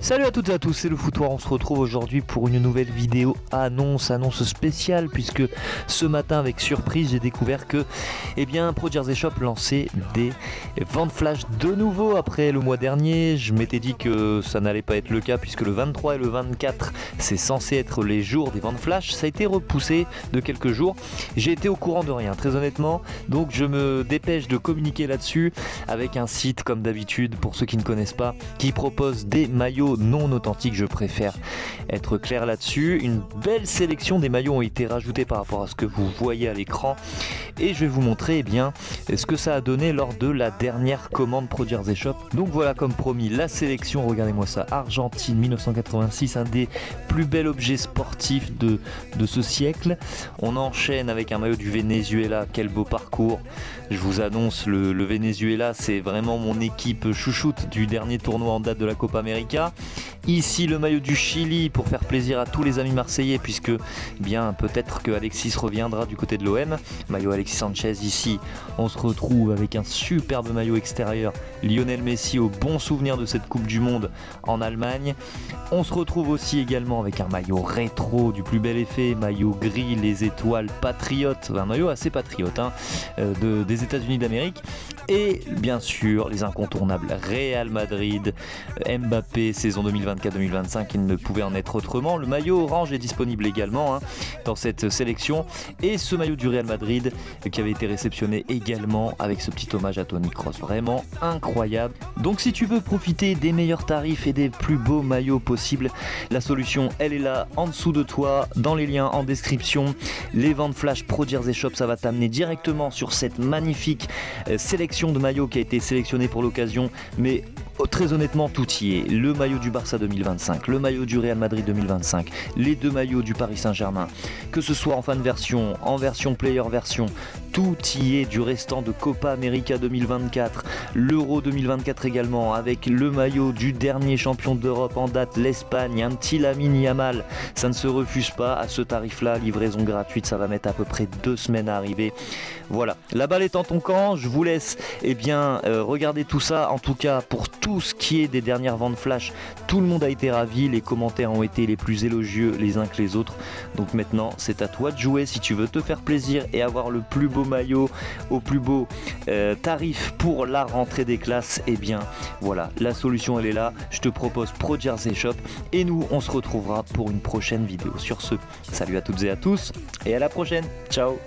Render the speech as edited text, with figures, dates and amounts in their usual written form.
Salut à toutes et à tous, c'est le Foutoir. On se retrouve aujourd'hui pour une nouvelle vidéo annonce spéciale, puisque ce matin avec surprise j'ai découvert que Pro Jersey Shop lançait des ventes flash de nouveau après le mois dernier. Je m'étais dit que ça n'allait pas être le cas puisque le 23 et le 24 c'est censé être les jours des ventes flash. Ça a été repoussé de quelques jours. J'ai été au courant de rien, très honnêtement, donc je me dépêche de communiquer là-dessus avec un site comme d'habitude, pour ceux qui ne connaissent pas, qui propose des maillots non authentiques. Je préfère être clair là-dessus. Une belle sélection des maillots ont été rajoutés par rapport à ce que vous voyez à l'écran, et je vais vous montrer ce que ça a donné lors de la dernière commande Pro Jersey Shop. Donc voilà, comme promis, la sélection, regardez-moi ça, Argentine 1986, un des plus bels objets sportifs de ce siècle. On enchaîne avec un maillot du Venezuela. Quel beau parcours. Je vous annonce, le Venezuela, c'est vraiment mon équipe chouchoute du dernier tournoi en date de la Copa América. Ici le maillot du Chili pour faire plaisir à tous les amis marseillais, puisque peut-être que Alexis reviendra du côté de l'OM. Maillot Alexis Sanchez ici. On se retrouve avec un superbe maillot extérieur, Lionel Messi, au bon souvenir de cette Coupe du Monde en Allemagne. On se retrouve aussi également avec un maillot rétro du plus bel effet, maillot gris, les étoiles patriotes, un maillot assez patriote des États-Unis d'Amérique. Et bien sûr les incontournables Real Madrid, Mbappé, saison 2024-2025, il ne pouvait en être autrement. Le maillot orange est disponible également dans cette sélection, et ce maillot du Real Madrid qui avait été réceptionné également avec ce petit hommage à Toni Kroos, vraiment incroyable. Donc si tu veux profiter des meilleurs tarifs et des plus beaux maillots possibles, la solution elle est là en dessous de toi, dans les liens en description. Les ventes flash Pro Jersey Shop, ça va t'amener directement sur cette magnifique sélection de maillots qui a été sélectionnée pour l'occasion, mais très honnêtement tout y est. Le maillot du Barça 2025, le maillot du Real Madrid 2025, les deux maillots du Paris Saint-Germain, que ce soit en fan version, en version player version, tout y est du restant de Copa América 2024, l'Euro 2024 également, avec le maillot du dernier champion d'Europe en date, l'Espagne, un petit Lamine Yamal, ça ne se refuse pas à ce tarif là, livraison gratuite, ça va mettre à peu près 2 semaines à arriver. Voilà, la balle est en ton camp, je vous laisse regarder tout ça. En tout cas, pour tout ce qui est des dernières ventes flash, tout le monde a été ravi, les commentaires ont été les plus élogieux les uns que les autres. Donc maintenant c'est à toi de jouer. Si tu veux te faire plaisir et avoir le plus beau maillot au plus beau tarif pour la rentrée des classes, voilà, la solution elle est là. Je te propose Pro Jersey Shop, et nous on se retrouvera pour une prochaine vidéo. Sur ce, salut à toutes et à tous, et à la prochaine, ciao.